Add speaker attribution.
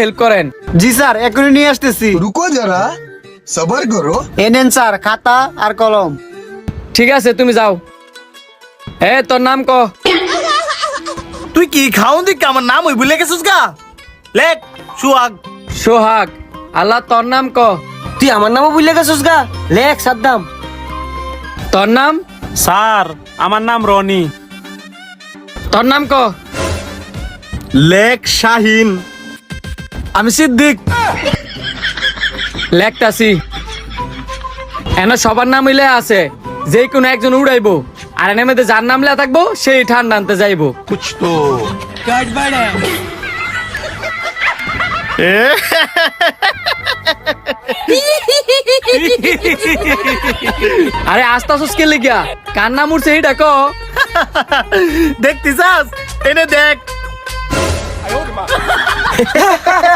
Speaker 1: Help করেন।
Speaker 2: জি sir, এখনই নিয়ে আসতেছি।
Speaker 3: रुको जरा सबर करो।
Speaker 2: এনেন স্যার খাতা আর কলম।
Speaker 1: ঠিক আছে তুমি যাও। তোর নাম ক।
Speaker 4: তুই কি খাওন দিক আমার নাম ওই ভুলে গেছিস গা। লেখ সুহাগ।
Speaker 1: সোহাগ। আল্লাহ তোর নাম ক।
Speaker 2: তুই আমার নামও ভুলে গেছিস গা। লেখ সাদ্দাম।
Speaker 1: তোর নাম?
Speaker 4: স্যার আমার নাম রনি।
Speaker 1: তোর নাম ক।
Speaker 4: লেখ শাহিন। আমি সিদ্দিক।
Speaker 1: লেখতাছি। এনে সবার নাম মিলে আছে, যে কোনো একজন উড়াইবো, আর এনে মধ্যে যার নাম লেখা থাকবো সেই ঠান্ডা আনতে যাইবো।
Speaker 3: कुछ तो
Speaker 1: আরে আস্তে আস্তে কে লিখিয়া কার নাম উঠছে এইটা ক।
Speaker 4: দেখতিস এনে দেখ।